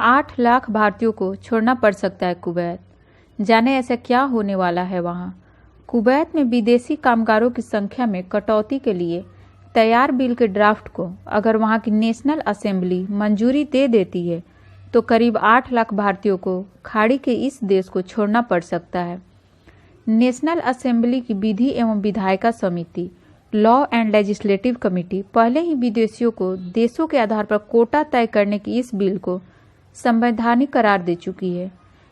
8 लाख भारतीयों को छोड़ना पड़ सकता है कुवैत। जाने ऐसा क्या होने वाला है वहां। कुवैत में विदेशी कामगारों की संख्या में कटौती के लिए तैयार बिल के ड्राफ्ट को अगर वहां की नेशनल असेंबली मंजूरी दे देती है तो करीब 8 लाख भारतीयों को खाड़ी के इस देश को छोड़ना पड़ सकता है। नेशनल असेंबली की विधि एवं विधायिका समिति लॉ एंड लेजिस्लेटिव कमेटी पहले ही विदेशियों को देशों के आधार पर कोटा तय करने की इस बिल को संवैधानिक करार दे चुकी है।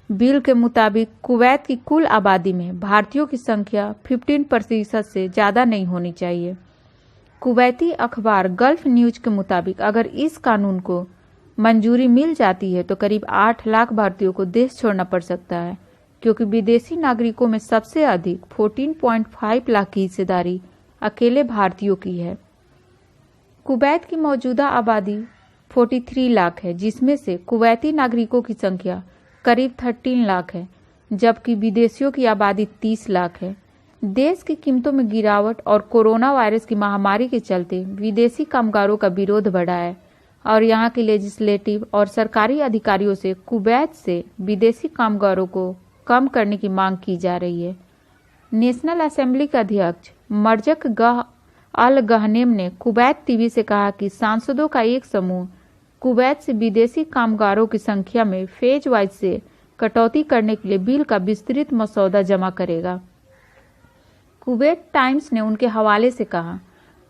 बिल के मुताबिक कुवैत की कुल आबादी में भारतीयों की संख्या 15% से ज़्यादा नहीं होनी चाहिए। कुवैती अखबार गल्फ न्यूज के मुताबिक अगर इस कानून को मंजूरी मिल जाती है तो करीब 8 लाख भारतीयों को देश छोड़ना पड़ सकता है, क्योंकि विदेशी नागरिकों में सबसे अधिक 14.5 लाख की हिस्सेदारी अकेले भारतीयों की है। कुवैत की मौजूदा आबादी 43 लाख है, जिसमें से कुवैती नागरिकों की संख्या करीब 13 लाख है, जबकि विदेशियों की आबादी 30 लाख है। देश की कीमतों में गिरावट और कोरोना वायरस की महामारी के चलते विदेशी कामगारों का विरोध बढ़ा है और यहाँ के लेजिस्लेटिव और सरकारी अधिकारियों से कुवैत से विदेशी कामगारों को कम करने की मांग की जा रही है। नेशनल असेंबली के अध्यक्ष मर्जक अल गहनेम ने कुवैत टीवी से कहा कि सांसदों का एक समूह कुवैत से विदेशी कामगारों की संख्या में फेज वाइज से कटौती करने के लिए बिल का विस्तृत मसौदा जमा करेगा। कुवैत टाइम्स ने उनके हवाले से कहा,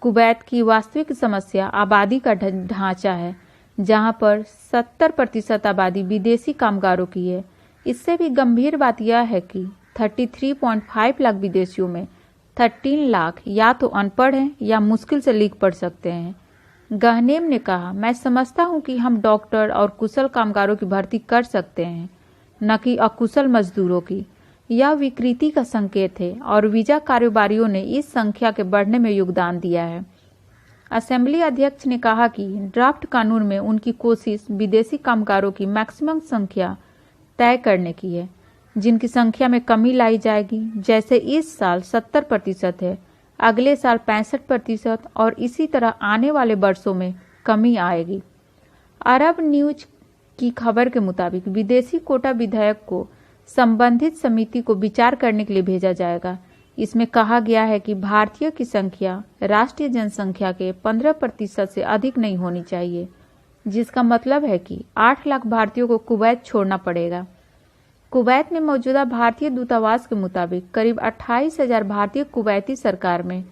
कुवैत की वास्तविक समस्या आबादी का ढांचा है, जहां पर 70% आबादी विदेशी कामगारों की है। इससे भी गंभीर बात यह है कि 33.5 लाख विदेशियों में 13 लाख या तो अनपढ़ हैं या मुश्किल से लिख पढ़ सकते हैं। गहनेम ने कहा, मैं समझता हूं कि हम डॉक्टर और कुशल कामगारों की भर्ती कर सकते हैं, न कि अकुशल मजदूरों की। यह विकृति का संकेत है और वीजा कारोबारियों ने इस संख्या के बढ़ने में योगदान दिया है। असेंबली अध्यक्ष ने कहा कि ड्राफ्ट कानून में उनकी कोशिश विदेशी कामगारों की मैक्सिमम संख्या तय करने की है, जिनकी संख्या में कमी लाई जाएगी। जैसे इस साल 70% है, अगले साल 65% और इसी तरह आने वाले वर्षों में कमी आएगी। अरब न्यूज की खबर के मुताबिक विदेशी कोटा विधेयक को संबंधित समिति को विचार करने के लिए भेजा जाएगा। इसमें कहा गया है कि भारतीय की संख्या राष्ट्रीय जनसंख्या के 15% से अधिक नहीं होनी चाहिए, जिसका मतलब है कि 8 लाख भारतीयों को कुवैत छोड़ना पड़ेगा। कुवैत में मौजूदा भारतीय दूतावास के मुताबिक करीब 28,000 भारतीय कुवैती सरकार में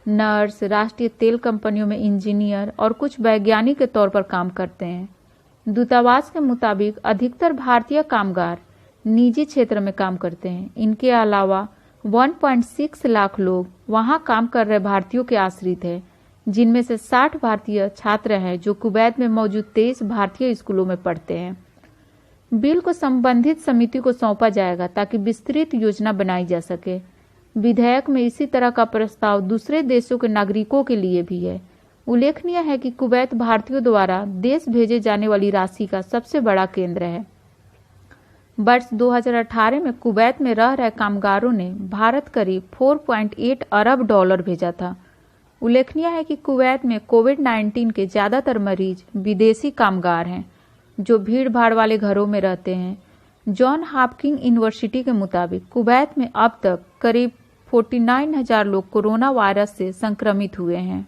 नर्स, राष्ट्रीय तेल कंपनियों में इंजीनियर और कुछ वैज्ञानिक के तौर पर काम करते हैं। दूतावास के मुताबिक अधिकतर भारतीय कामगार निजी क्षेत्र में काम करते हैं। इनके अलावा 1.6 लाख लोग वहां काम कर रहे भारतीयों के आश्रित हैं, जिनमें से 60 भारतीय छात्र हैं जो कुवैत में मौजूद 23 भारतीय स्कूलों में पढ़ते हैं। बिल को संबंधित समिति को सौंपा जाएगा ताकि विस्तृत योजना बनाई जा सके। विधेयक में इसी तरह का प्रस्ताव दूसरे देशों के नागरिकों के लिए भी है। उल्लेखनीय है कि कुवैत भारतीयों द्वारा देश भेजे जाने वाली राशि का सबसे बड़ा केंद्र है। वर्ष 2018 में कुवैत में रह रहे कामगारों ने भारत करीब 4.8 अरब डॉलर भेजा था। उल्लेखनीय है कि कुवैत में कोविड-19 के ज्यादातर मरीज विदेशी कामगार हैं, जो भीड़ भाड़ वाले घरों में रहते हैं। जॉन हॉपकिंस यूनिवर्सिटी के मुताबिक कुवैत में अब तक करीब 49,000 लोग कोरोना वायरस से संक्रमित हुए हैं।